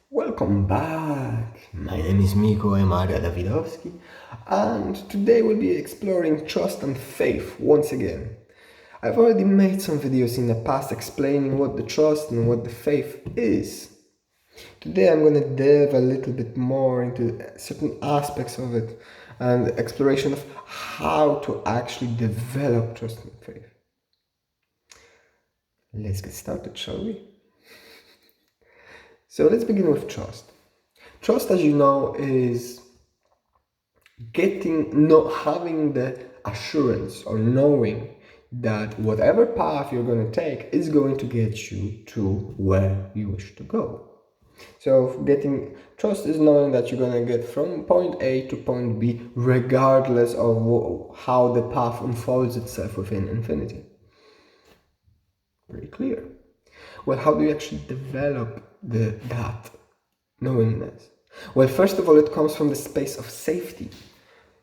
Welcome back! My name is Miko Emaria Davidowski, and today we'll be exploring trust and faith once again. I've already made some videos in the past explaining what the trust and what the faith is. Today I'm going to delve a little bit more into certain aspects of it and exploration of how to actually develop trust and faith. Let's get started, shall we? So let's begin with trust. Trust, as you know, is having the assurance or knowing that whatever path you're going to take is going to get you to where you wish to go. So getting trust is knowing that you're going to get from point A to point B regardless of how the path unfolds itself within infinity. Very clear. Well, how do you actually develop that knowingness? Well, first of all, it comes from the space of safety.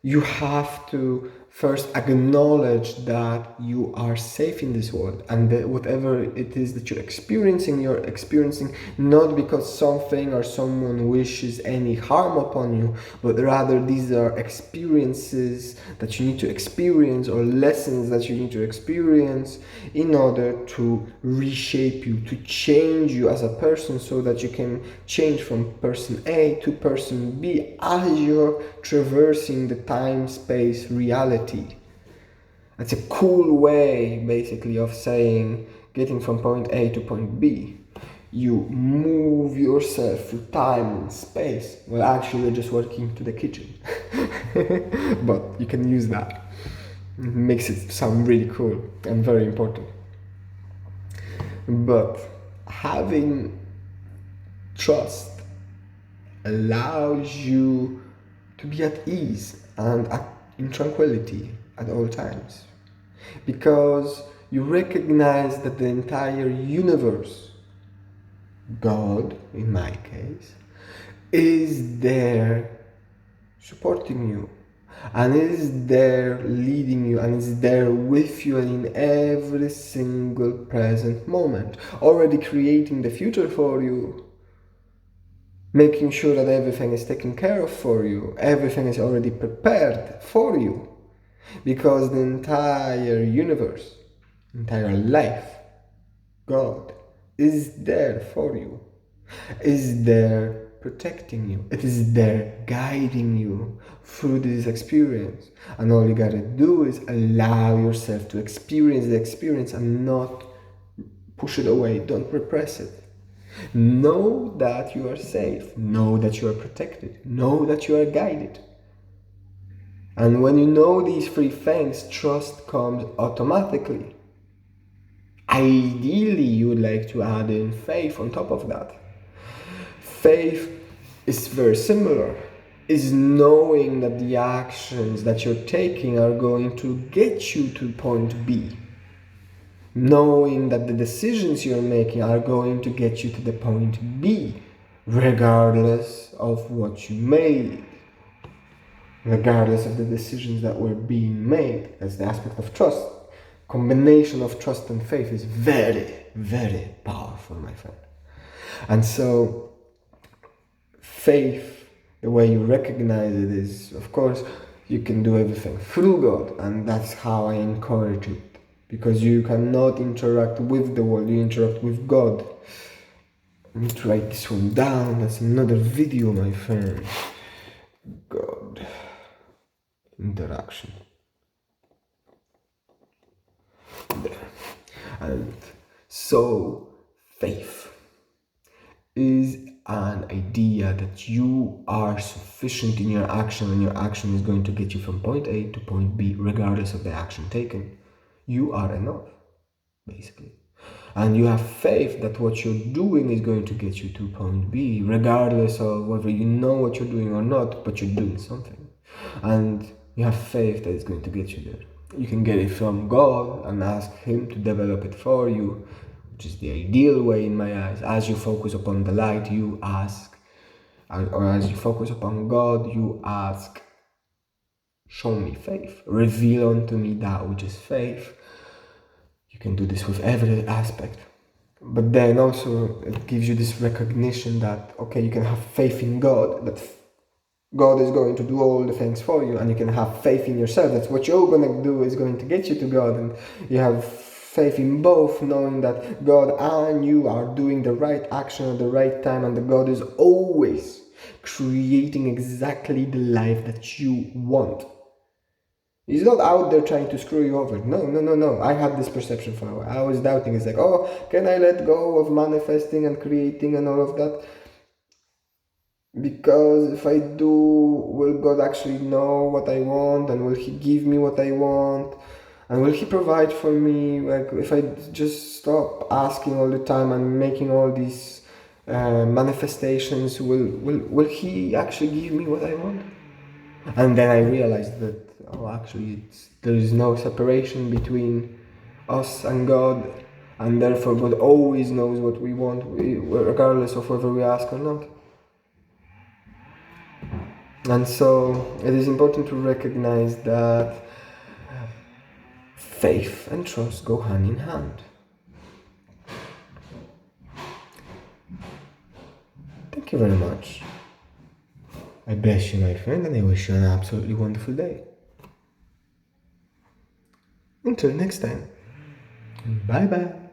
You have to first acknowledge that you are safe in this world, and that whatever it is that you're experiencing not because something or someone wishes any harm upon you, but rather these are experiences that you need to experience or lessons that you need to experience in order to reshape you, to change you as a person so that you can change from person A to person B as you're traversing the time-space reality. It's a cool way, basically, of saying getting from point A to point B. You move yourself through time and space. Well, actually, you're just walking to the kitchen. But you can use that. It makes it sound really cool and very important. But having trust allows you to be at ease and in tranquility at all times, because you recognize that the entire universe, God in my case, is there supporting you and is there leading you and is there with you in every single present moment, already creating the future for you, making sure that everything is taken care of for you, everything is already prepared for you, because the entire universe, entire life, God, is there for you, is there protecting you, it is there guiding you through this experience, and all you gotta do is allow yourself to experience the experience and not push it away, don't repress it. Know that you are safe. Know that you are protected. Know that you are guided. And when you know these three things, trust comes automatically. Ideally, you would like to add in faith on top of that. Faith is very similar. Is knowing that the actions that you're taking are going to get you to point B. Knowing that the decisions you're making are going to get you to the point B, regardless of what you made, regardless of the decisions that were being made. That's the aspect of trust. Combination of trust and faith is very, very powerful, my friend. And so, faith, the way you recognize it is, of course, you can do everything through God, and that's how I encourage it. Because you cannot interact with the world, you interact with God. I need to write this one down, that's another video, my friend. God. Interaction. There. And so, faith is an idea that you are sufficient in your action, and your action is going to get you from point A to point B, regardless of the action taken. You are enough, basically. And you have faith that what you're doing is going to get you to point B, regardless of whether you know what you're doing or not, but you're doing something. And you have faith that it's going to get you there. You can get it from God and ask Him to develop it for you, which is the ideal way in my eyes. As you focus upon the light, you ask, or as you focus upon God, you ask, show me faith, reveal unto me that which is faith. You can do this with every aspect. But then also it gives you this recognition that, okay, you can have faith in God, that God is going to do all the things for you, and you can have faith in yourself. That's what you're going to do is going to get you to God, and you have faith in both, knowing that God and you are doing the right action at the right time, and that God is always creating exactly the life that you want. He's not out there trying to screw you over. No, no, no, no. I had this perception for a while. I was doubting. It's like, oh, can I let go of manifesting and creating and all of that? Because if I do, will God actually know what I want, and will He give me what I want? And will He provide for me? Like, if I just stop asking all the time and making all these manifestations, will He actually give me what I want? And then I realized that, oh, actually, there is no separation between us and God, and therefore God always knows what we want, regardless of whether we ask or not. And so it is important to recognize that faith and trust go hand in hand. Thank you very much. I bless you, my friend, and I wish you an absolutely wonderful day. Until next time. Bye bye.